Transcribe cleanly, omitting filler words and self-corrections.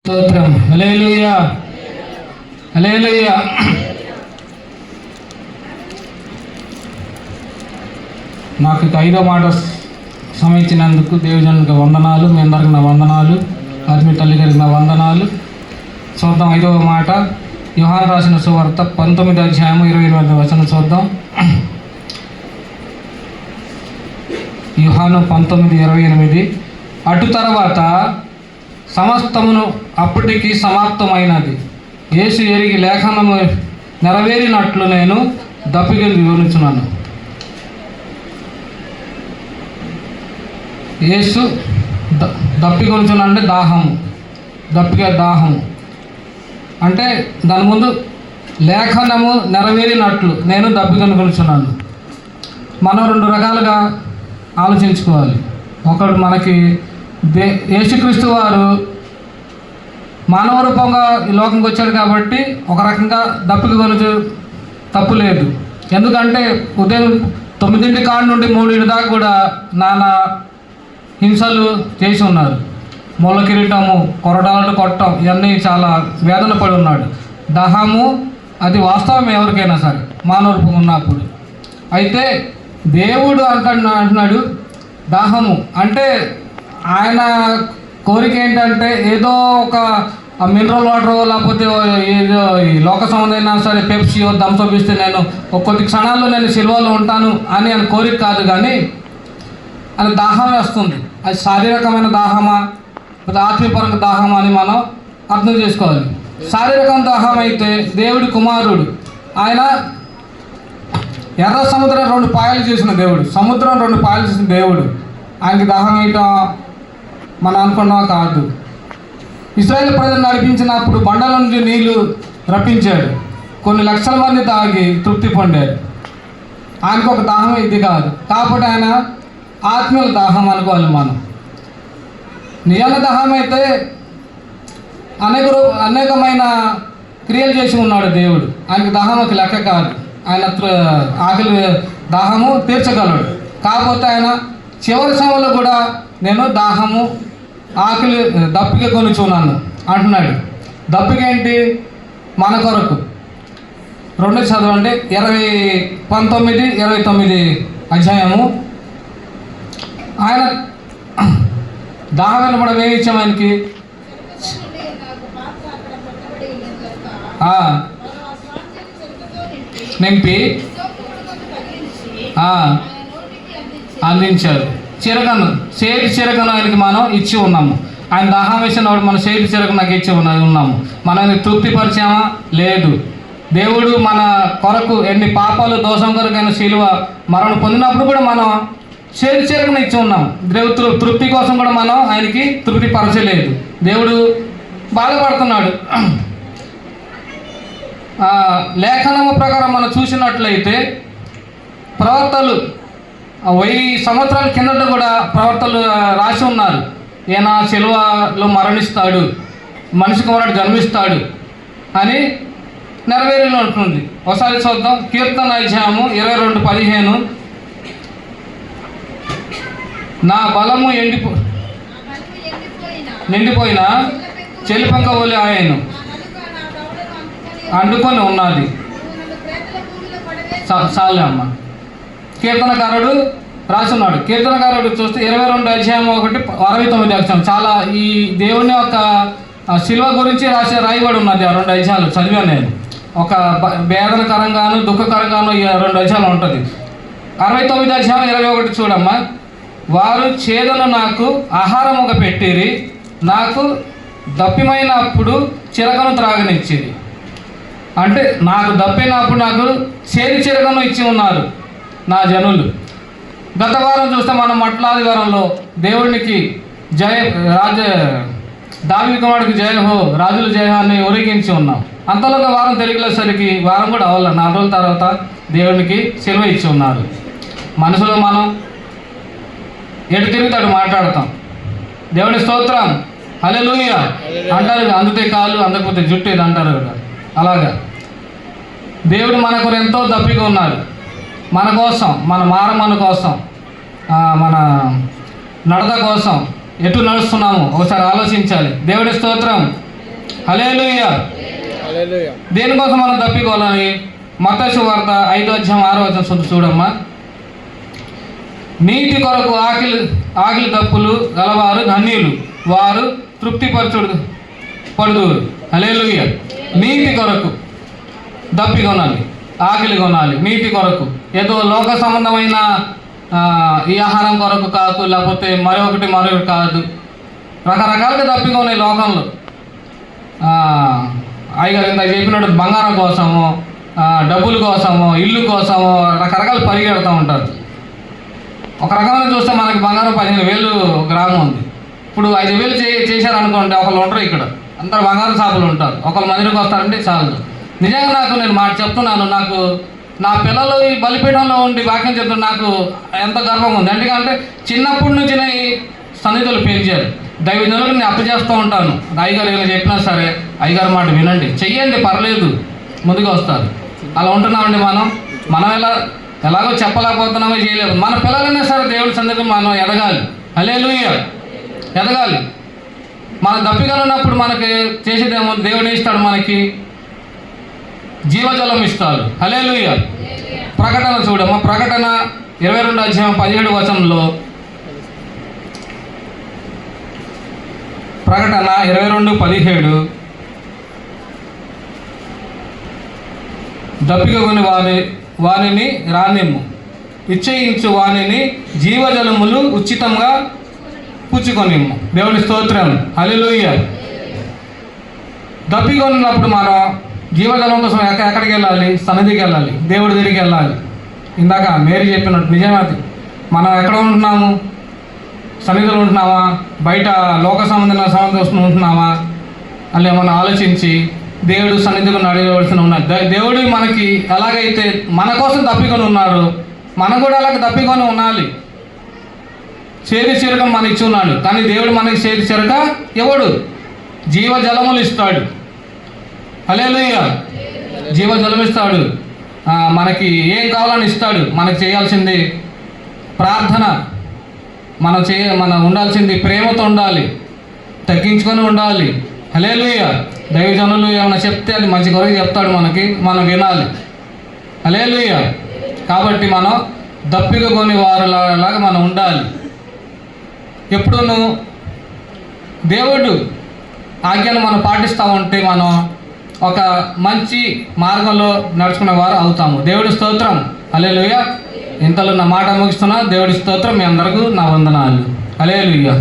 స్తోత్రం. హల్లెలూయా, హల్లెలూయా. నాకు ఐదో మాట సమయించినందుకు దేవుజనులకు వందనాలు. మీ అందరికి నా వందనాలు. ఆత్మీయ తల్లి గారికి నా వందనాలు. చూద్దాం ఐదవ మాట, యోహాను రాసిన సువార్త 19వ అధ్యాయము 28వ వచనం చూద్దాం. యోహాను 19:28. అటు తర్వాత సమస్తమును అప్పటికి సమాప్తమైనది. యేసు ఎరిగి లేఖనము నెరవేరినట్లు నేను దప్పిక వివరించున్నాను. యేసు దప్పిక అంటే దాహము, దాహము అంటే దాని ముందు లేఖనము నెరవేరినట్లు నేను దప్పిక కొలుచున్నాను. మనం రెండు రకాలుగా ఆలోచించుకోవాలి. ఒకడు మనకి యేసుక్రీస్తు వారు మానవ రూపంగా ఈ లోకంకి వచ్చాడు కాబట్టి ఒక రకంగా దప్పిక కొనుచు తప్పు లేదు. ఎందుకంటే ఉదయం 9 కాడ నుండి 3 దాకా కూడా నానా హింసలు చేసి ఉన్నారు. మొల కిరీటము, కొరడాలను కొట్టడం, ఇవన్నీ చాలా వేదన పడి ఉన్నాడు. దాహము అది వాస్తవం ఎవరికైనా సరే మానవ రూపం ఉన్నప్పుడు. అయితే దేవుడు అంటున్నాడు దాహము అంటే ఆయన కోరిక ఏంటంటే ఏదో ఒక మినరల్ వాటర్ లేకపోతే ఏదో ఈ లోక సంబంధమైనా సరే పెప్సీ థమ్సప్ ఇస్తే నేను కొద్ది క్షణాల్లో నేను సిల్వలో ఉంటాను అని ఆయన కోరిక కాదు. కానీ ఆయన దాహం వేస్తుంది. అది శారీరకమైన దాహమా లేదా ఆత్మీయపరంగా దాహమా అని మనం అర్థం చేసుకోవాలి. శారీరకమైన దాహం అయితే దేవుడి కుమారుడు ఆయన ఎర్ర సముద్రం 2 పాయలు చేసిన దేవుడు, సముద్రం 2 పాయలు చేసిన దేవుడు. ఆయనకి దాహం వేయటం మనం అనుకున్నాం కాదు. ఇశ్రాయేలు ప్రజలు నడిపించినప్పుడు బండల నుంచి నీళ్లు రప్పించాడు. కొన్ని లక్షల మంది తాగి తృప్తి పొందారు. ఆయనకు ఒక దాహం ఇది కాదు. కాబట్టి ఆయన ఆత్మీయుల దాహం అనుకోవాలి మనం. నిజాల దాహం అయితే అనేకమైన క్రియలు చేసి ఉన్నాడు దేవుడు. ఆయనకు దాహం ఒక లెక్క కాదు. ఆయన ఆకలి దాహము తీర్చగలడు. కాకపోతే ఆయన చివరి సమయంలో కూడా నేను దాహము ఆకలి దప్పిక కొనుచున్నాను అంటున్నాడు. దప్పిక ఏంటి? మన కొరకు. 2 చదవండి, 19:29 అధ్యాయము. ఆయన దాహం కూడా వేయించాం ఆయనకి. నింపి అందించారు. చిరకను, సేటి చిరకను ఆయనకి మనం ఇచ్చి ఉన్నాము. ఆయన దాహం వేసిన వాడు మన సేటి చిరక నాకు ఇచ్చి ఉన్నాము. మనం తృప్తిపరిచామా? లేదు. దేవుడు మన కొరకు ఎన్ని పాపాలు దోషం కొరకు అయిన శిలువ మరణం పొందినప్పుడు కూడా మనం సేటి చిరకను ఇచ్చి ఉన్నాం. దేవుడు తృప్తి కోసం కూడా మనం ఆయనకి తృప్తి పరచలేదు. దేవుడు బాధపడుతున్నాడు. లేఖనము ప్రకారం మనం చూసినట్లయితే ప్రవక్తలు 1000 సంవత్సరాల కిందట కూడా ప్రవక్తలు రాసి ఉన్నారు. ఈయన శిలువలో మరణిస్తాడు, మనిషి కుమారుడు జన్మిస్తాడు అని నెరవేరి ఉంటుంది. ఒకసారి చూద్దాం. కీర్తన అధ్యాయము 22:15. నా బలము నిండిపోయిన చెలిపంక వలె ఆయను అంటుకొని ఉన్నది. చాలే అమ్మ. కీర్తనకారుడు రాసున్నాడు. కీర్తనకారుడు చూస్తే 22 అధ్యాయం 1:69 అక్షరం. చాలా ఈ దేవుని యొక్క శిలువ గురించి రాయబడి ఉన్నది. ఆ 2 అధ్యాయాలు చదివాను నేను. ఒక వేదనకరంగాను దుఃఖకరంగాను ఈ 2 అధ్యాయాలు ఉంటుంది. 69 అధ్యాయం 21 చూడమ్మా. వారు చేదను నాకు ఆహారముగా పెట్టిరి, నాకు దప్పిమైనప్పుడు చిరకను త్రాగనిచ్చేది. అంటే నాకు దప్పినప్పుడు నాకు చేదు చిరకను ఇచ్చి ఉన్నారు నా జనులు. గత వారం చూస్తే మనం మట్లాదివారంలో దేవునికి దావీదు కుమారుడికి జయ హో, రాజుల జయ అని ఊరేగించి ఉన్నాం. అంతలో ఒక వారం తిరిగిలేసరికి వారం కూడా అవ్వాలి. 4 రోజుల తర్వాత దేవునికి సెలవు ఇచ్చి ఉన్నారు. మనసులో మనం ఎటు తిరుగుతాడు మాట్లాడతాం. దేవుని స్తోత్రం, హల్లెలూయా అంటారు. అందుతే కాళ్ళు, అందకపోతే జుట్టు ఇది అంటారు కదా. అలాగా దేవుడు మన కొరకు ఎంతో దప్పిక ఉన్నారు. మన కోసం, మన మారమన కోసం, మన నడత కోసం ఎటు నడుస్తున్నాము ఒకసారి ఆలోచించాలి. దేవుడి స్తోత్రం, హల్లెలూయా. దేనికోసం మనం దప్పికోవాలని? మత్తయి సువార్త 5:6 చూడమ్మా. నీతి కొరకు ఆకలి దప్పులు గలవారు ధన్యులు, వారు పడుదురు. హల్లెలూయా. నీతి కొరకు దప్పి కొనాలి, ఆకలి కొనాలి. నీతి కొరకు ఏదో లోక సంబంధమైన ఈ ఆహారం కొరకు కాదు, లేకపోతే మరొకటి కాదు. రకరకాలుగా దప్పి కొనే లోకంలో అయ్యగారు ఇంత చెప్పినట్టు బంగారం కోసము, డబ్బుల కోసము, ఇల్లు కోసము రకరకాలు పరిగెడుతూ ఉంటారు. ఒక రకమైన చూస్తే మనకి బంగారం 15,000 గ్రామం ఉంది. ఇప్పుడు 5,000 చేశారనుకోండి, ఒకళ్ళు ఉంటారు ఇక్కడ, అందరు బంగారం షాపులు ఉంటారు. ఒకళ్ళు మందిరికి వస్తారంటే చాలు. నిజంగా నేను మాట చెప్తున్నాను, నాకు నా పిల్లలు ఈ బలిపీఠంలో ఉండి వాక్యం చెప్తున్నా నాకు ఎంత గర్వంగా ఉంది. ఎందుకంటే చిన్నప్పటి నుంచి ఈ సన్నిధులు పెంచారు. దైవజనులకు నేను అప్పచేస్తూ ఉంటాను. అయ్యగారు ఇలా చెప్పినా సరే అయ్యగారు మాట వినండి, చెయ్యండి, పర్లేదు, ముందుకు వస్తారు. అలా ఉంటున్నామండి. మనం ఎలాగో చెప్పలేకపోతున్నామో, చేయలేము. మన పిల్లలైనా సరే దేవుడి సన్నిధికి మనం ఎదగాలి. హల్లెలూయా, ఎదగాలి. మన దప్పికలున్నప్పుడు మనకి చేసేదేమో దేవుడు ఇస్తాడు, మనకి జీవజలం ఇస్తాడు. హల్లెలూయా. ప్రకటన చూడమ్మా. ప్రకటన 22:17 ప్రకటన 22:17 దప్పిక కొని వానిని రానిమ్ము, ఇచ్చయించు వానిని జీవజలములు ఉచితంగా పుచ్చుకొనిమ్ము. దేవుని స్తోత్రం. హల్లెలూయా. దప్పికొన్నప్పుడు మనం జీవజలం కోసం ఎక్కడికి వెళ్ళాలి? సన్నిధికి వెళ్ళాలి, దేవుడి దగ్గరికి వెళ్ళాలి. ఇందాక మేరీ చెప్పినట్టు నిజమది. మనం ఎక్కడ ఉంటున్నాము? సన్నిధిలో ఉంటున్నావా? బయట లోక సంబంధం ఉంటున్నావా? అలా ఏమన్నా ఆలోచించి దేవుడు సన్నిధిలో నడవలసిన ఉన్నారు. దేవుడు మనకి ఎలాగైతే మన కోసం తప్పికొని ఉన్నారు, మనం కూడా అలాగ తప్పికొని ఉండాలి. చేతి చెరక మన ఇచ్చి ఉన్నాడు, కానీ దేవుడు మనకి చేతి చెరక ఎవడు? జీవజలములు ఇస్తాడు. హల్లెలూయా. జీవజలం ఇస్తాడు. మనకి ఏం కావాలని ఇస్తాడు. మనకు చేయాల్సింది ప్రార్థన. మనం ఉండాల్సింది ప్రేమతో ఉండాలి, తగ్గించుకొని ఉండాలి. హల్లెలూయా. దైవజనులు ఏమైనా చెప్తే అది మంచి కొరకు చెప్తాడు మనకి, మనం వినాలి. హల్లెలూయా. కాబట్టి మనం దప్పిక కొని వారిలాగా మనం ఉండాలి. ఎప్పుడు దేవుడు ఆజ్ఞను మనం పాటిస్తూ ఉంటే మనం ఒక మంచి మార్గంలో నడుచుకునే వారు అవుతాము. దేవుడి స్తోత్రం. హల్లెలూయా. ఇంతలో నా మాట ముగిస్తున్నా. దేవుడి స్తోత్రం. మీ అందరికీ నా వందనాలు. హల్లెలూయా.